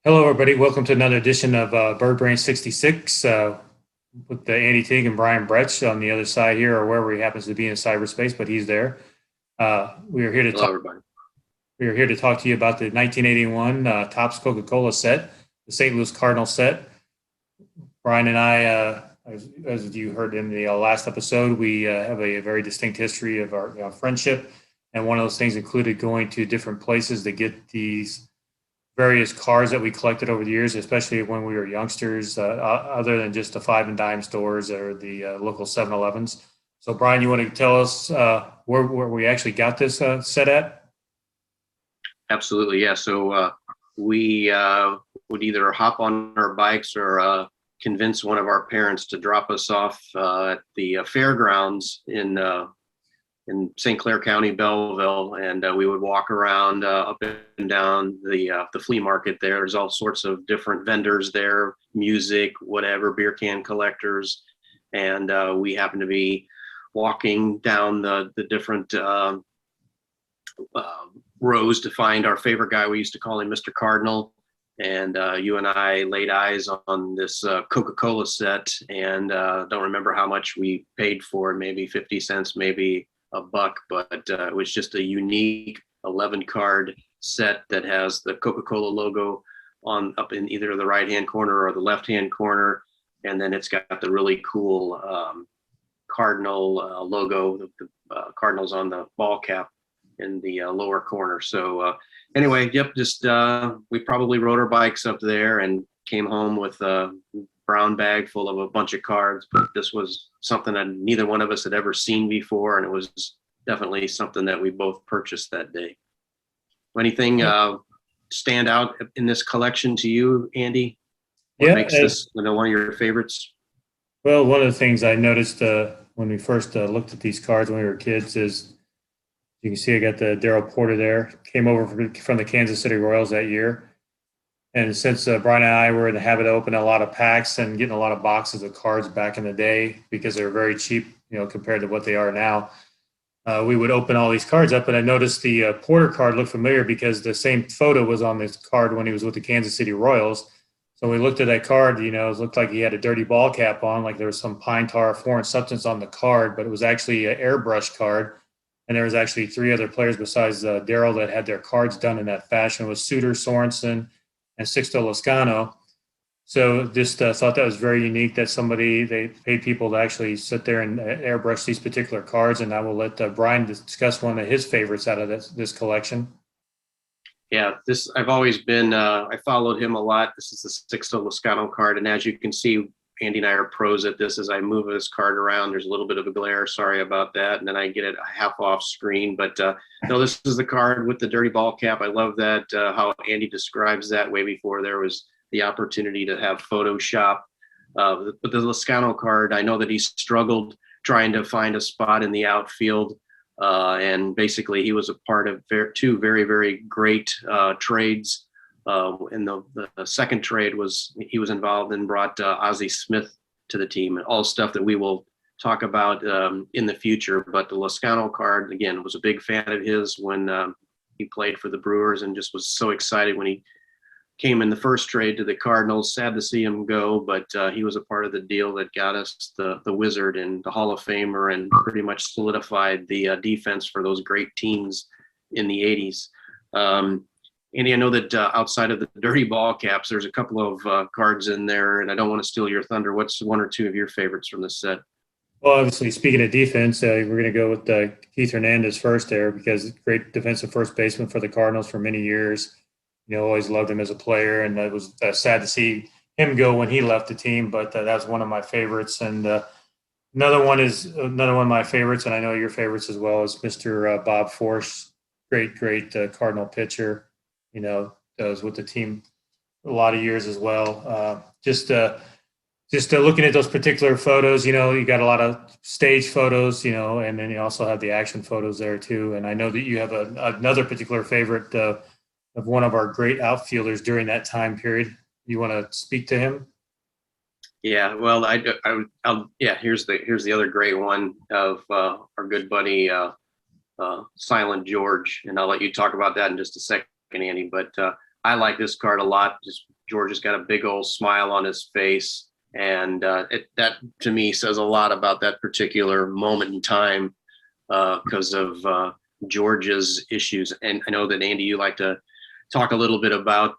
Hello, everybody. Welcome to another edition of Bird Brain 66 with Andy Teague and Brian Bretsch on the other side here, or wherever he happens to be in cyberspace, but he's there. We are here to Hello, talk. everybody. We are here to talk to you about the 1981 Topps Coca-Cola set, the St. Louis Cardinal set. Brian and I, as you heard in the last episode, we have a very distinct history of our friendship, and one of those things included going to different places to get these various cards that we collected over the years, especially when we were youngsters, other than just the five and dime stores or the local 7-Elevens. So, Brian, you want to tell us where we actually got this set at? Absolutely, yeah. So we would either hop on our bikes or convince one of our parents to drop us off at the fairgrounds in St. Clair County, Belleville, and we would walk around up and down the flea market there. There's all sorts of different vendors there, music, whatever, beer can collectors, and we happened to be walking down the different rows to find our favorite guy. We used to call him Mr. Cardinal. And you and I laid eyes on this Coca-Cola set, and don't remember how much we paid for it, maybe 50 cents, maybe a buck, but it was just a unique 11 card set that has the Coca-Cola logo on up in either the right-hand corner or the left-hand corner. And then it's got the really cool Cardinal logo, the Cardinals on the ball cap in the lower corner. So anyway, yep, just we probably rode our bikes up there and came home with a brown bag full of a bunch of cards. But this was something that neither one of us had ever seen before, and it was definitely something that we both purchased that day. Anything stand out in this collection to you, Andy? What makes this one of your favorites? Well, one of the things I noticed when we first looked at these cards when we were kids is you can see I got the Darryl Porter there. Came over from the Kansas City Royals that year. And since Brian and I were in the habit of opening a lot of packs and getting a lot of boxes of cards back in the day because they were very cheap, compared to what they are now, we would open all these cards up. And I noticed the Porter card looked familiar because the same photo was on this card when he was with the Kansas City Royals. So when we looked at that card, it looked like he had a dirty ball cap on, like there was some pine tar foreign substance on the card, but it was actually an airbrush card. And there was actually three other players besides Darryl that had their cards done in that fashion. It was Suter, Sorensen, and Sixto Loscano. So just thought that was very unique that they paid people to actually sit there and airbrush these particular cards. And I will let Brian discuss one of his favorites out of this collection. Yeah, I've always been, I followed him a lot. This is the Sixto Loscano card. And as you can see, Andy and I are pros at this. As I move this card around, there's a little bit of a glare. Sorry about that. And then I get it half off screen. But no, this is the card with the dirty ball cap. I love that, how Andy describes that way before there was the opportunity to have Photoshop. But the Loscano card, I know that he struggled trying to find a spot in the outfield. And basically, he was a part of two very, very great trades. And the second trade he was involved in, brought Ozzie Smith to the team, and all stuff that we will talk about in the future. But the Loscano card, again, was a big fan of his when he played for the Brewers, and just was so excited when he came in the first trade to the Cardinals. Sad to see him go, but he was a part of the deal that got us the Wizard and the Hall of Famer, and pretty much solidified the defense for those great teams in the 80s. Andy, I know that outside of the dirty ball caps, there's a couple of cards in there, and I don't want to steal your thunder. What's one or two of your favorites from this set? Well, obviously, speaking of defense, we're going to go with Keith Hernandez first there because great defensive first baseman for the Cardinals for many years. Always loved him as a player, and it was sad to see him go when he left the team, but that was one of my favorites. And another one of my favorites, and I know your favorites as well, is Mr. Bob Force, great Cardinal pitcher. Was with the team a lot of years as well. Just looking at those particular photos, you got a lot of stage photos, and then you also have the action photos there too. And I know that you have another particular favorite of one of our great outfielders during that time period. You want to speak to him? Yeah, well, here's the other great one of our good buddy Silent George, and I'll let you talk about that in just a second, Andy. But I like this card a lot, just George has got a big old smile on his face. And that to me says a lot about that particular moment in time because of George's issues. And I know that, Andy, you like to talk a little bit about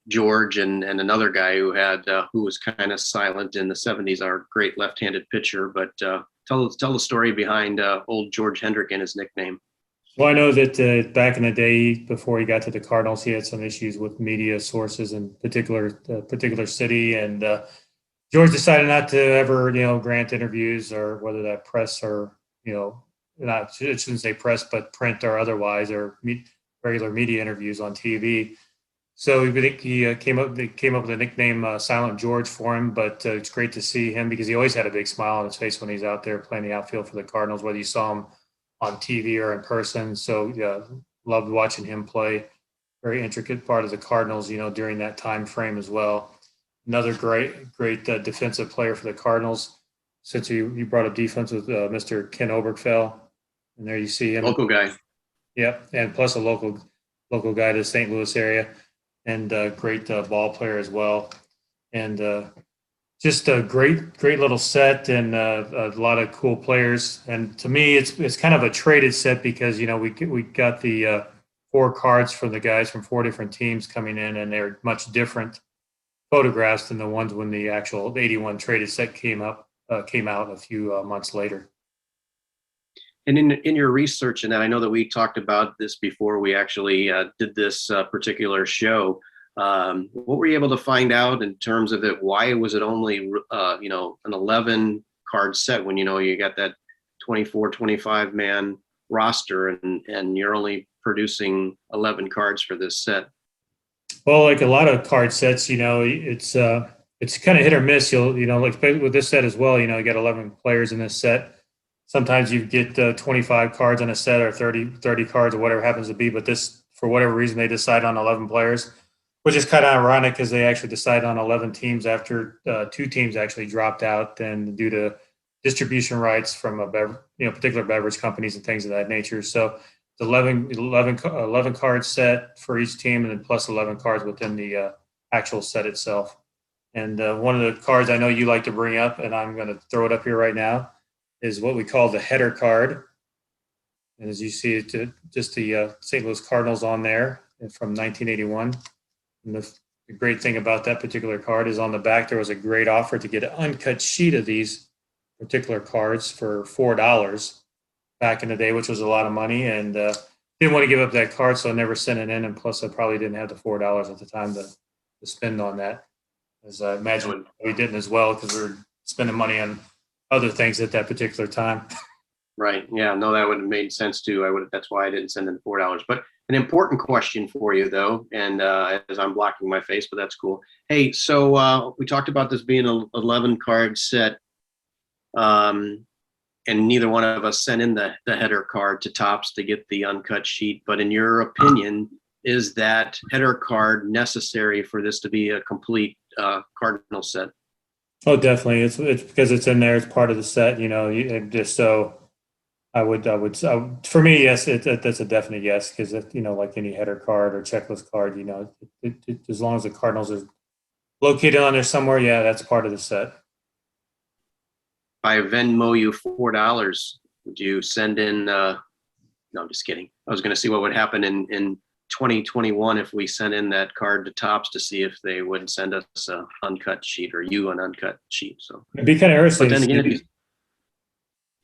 George and another guy who was kind of silent in the 70s, our great left-handed pitcher. But tell the story behind old George Hendrick and his nickname. Well, I know that back in the day, before he got to the Cardinals, he had some issues with media sources in particular city, and George decided not to ever, grant interviews, or whether that press or, not, I shouldn't say press, but print or otherwise, or regular media interviews on TV. So he came up with a nickname, Silent George, for him. But it's great to see him because he always had a big smile on his face when he's out there playing the outfield for the Cardinals, whether you saw him on TV or in person. So yeah, loved watching him play. Very intricate part of the Cardinals, during that time frame as well. Another great defensive player for the Cardinals. Since you brought up defense with Mr. Ken Obergefell, and there you see him. Local guy. Yep, and plus a local guy to the St. Louis area, and great ball player as well. And just a great little set, and a lot of cool players. And to me, it's kind of a traded set because we got the 4 cards from the guys from 4 different teams coming in, and they're much different photographs than the ones when the actual 81 traded set came out a few months later. And in your research, and I know that we talked about this before we actually did this particular show. What were you able to find out in terms of it? Why was it only an 11 card set when you got that 24, 25 man roster, and you're only producing 11 cards for this set? Well, like a lot of card sets, it's kind of hit or miss. Like with this set as well, you got 11 players in this set. Sometimes you get 25 cards on a set, or 30 cards, or whatever happens to be. But this, for whatever reason, they decide on 11 players, which is kind of ironic because they actually decided on 11 teams after 2 teams actually dropped out, and due to distribution rights from particular beverage companies and things of that nature. So the 11 card set for each team, and then plus 11 cards within the actual set itself. And one of the cards I know you like to bring up, and I'm going to throw it up here right now, is what we call the header card. And as you see, it's just the St. Louis Cardinals on there from 1981. And the great thing about that particular card is on the back, there was a great offer to get an uncut sheet of these particular cards for $4 back in the day, which was a lot of money. And didn't want to give up that card, so I never sent it in. And plus, I probably didn't have the $4 at the time to spend on that, as I imagine we didn't as well, because we were spending money on other things at that particular time. Right. Yeah. No, that would have made sense too. That's why I didn't send in $4. But an important question for you, though, and as I'm blocking my face, but that's cool. Hey, so we talked about this being an 11 card set, and neither one of us sent in the header card to Topps to get the uncut sheet. But in your opinion, is that header card necessary for this to be a complete Cardinal set? Oh, definitely. It's because it's in there. It's part of the set. Just so I would for me, yes, that's a definite yes. Because like any header card or checklist card, as long as the Cardinals are located on there somewhere, yeah, that's part of the set. If I Venmo you $4, would you send in? No, I'm just kidding. I was going to see what would happen in 2021 if we sent in that card to Topps to see if they would send us an uncut sheet, or you an uncut sheet. So it'd be kind of interesting. But then again,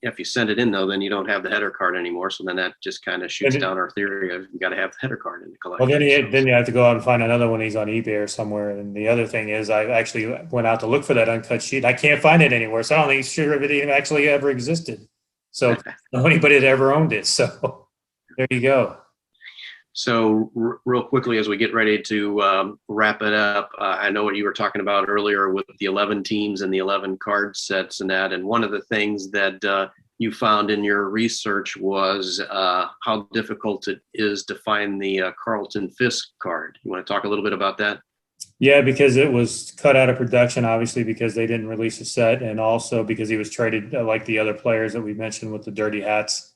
if you send it in, though, then you don't have the header card anymore. So then that just kind of shoots down our theory of you got to have the header card in the collection. Well, then you have to go out and find another one. He's on eBay or somewhere. And the other thing is, I actually went out to look for that uncut sheet. I can't find it anywhere, so I don't think sure if it even actually ever existed. So nobody had ever owned it. So there you go. So real quickly, as we get ready to wrap it up, I know what you were talking about earlier with the 11 teams and the 11 card sets and that. And one of the things that you found in your research was how difficult it is to find the Carlton Fisk card. You want to talk a little bit about that? Yeah, because it was cut out of production, obviously, because they didn't release a set, and also because he was traded like the other players that we mentioned with the dirty hats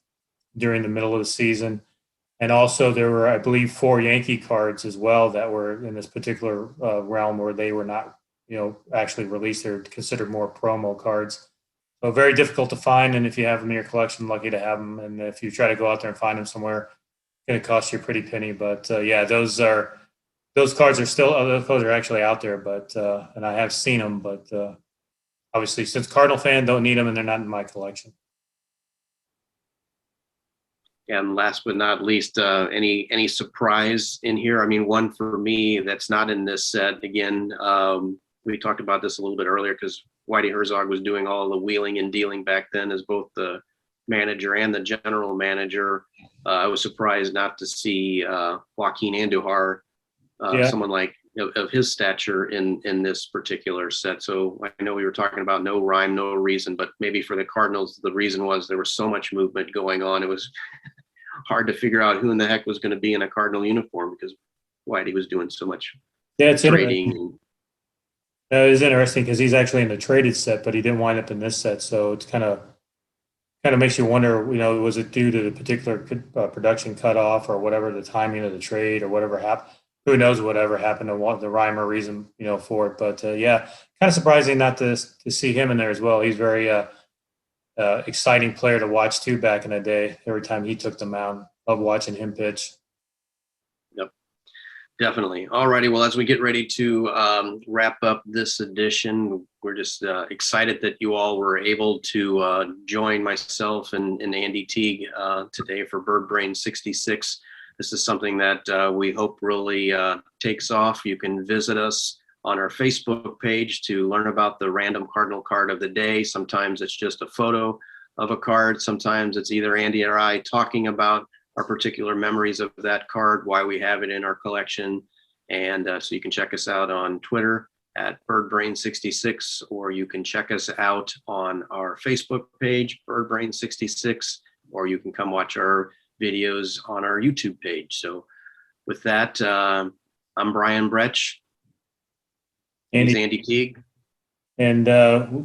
during the middle of the season. And also there were, I believe, 4 Yankee cards as well that were in this particular realm where they were not, actually released. They're considered more promo cards. So very difficult to find. And if you have them in your collection, lucky to have them. And if you try to go out there and find them somewhere, it's going to cost you a pretty penny. But yeah, those cards are still, those cards are actually out there, but, and I have seen them, but obviously since Cardinal fan, don't need them and they're not in my collection. And last but not least, any surprise in here? I mean, one for me that's not in this set. Again, we talked about this a little bit earlier because Whitey Herzog was doing all the wheeling and dealing back then as both the manager and the general manager. I was surprised not to see Joaquin Andujar, someone like of his stature in this particular set. So I know we were talking about no rhyme, no reason, but maybe for the Cardinals, the reason was there was so much movement going on. It was hard to figure out who in the heck was going to be in a Cardinal uniform because Whitey was doing so much trading. It is interesting because he's actually in the traded set, but he didn't wind up in this set. So it's kind of makes you wonder, was it due to the particular production cutoff or whatever, the timing of the trade or whatever happened? Who knows whatever happened to want the rhyme or reason, for it. But yeah, kind of surprising not to see him in there as well. He's very exciting player to watch too back in the day. Every time he took the mound, love watching him pitch. Yep, definitely. All righty. Well, as we get ready to wrap up this edition, we're just excited that you all were able to join myself and Andy Teague today for Bird Brain 66. This is something that we hope really takes off. You can visit us on our Facebook page to learn about the random Cardinal card of the day. Sometimes it's just a photo of a card. Sometimes it's either Andy or I talking about our particular memories of that card, why we have it in our collection. And so you can check us out on Twitter at BirdBrain66, or you can check us out on our Facebook page, BirdBrain66, or you can come watch our videos on our YouTube page. So with that, I'm Brian Bretsch. He's Andy Teague. And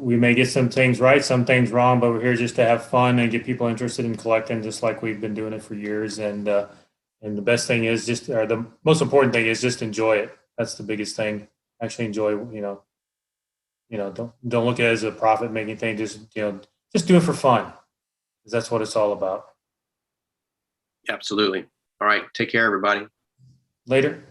we may get some things right, some things wrong, but we're here just to have fun and get people interested in collecting, just like we've been doing it for years. And the best thing is the most important thing is just enjoy it. That's the biggest thing. Actually enjoy, don't look at it as a profit making thing. Just do it for fun, because that's what it's all about. Absolutely. All right. Take care, everybody. Later.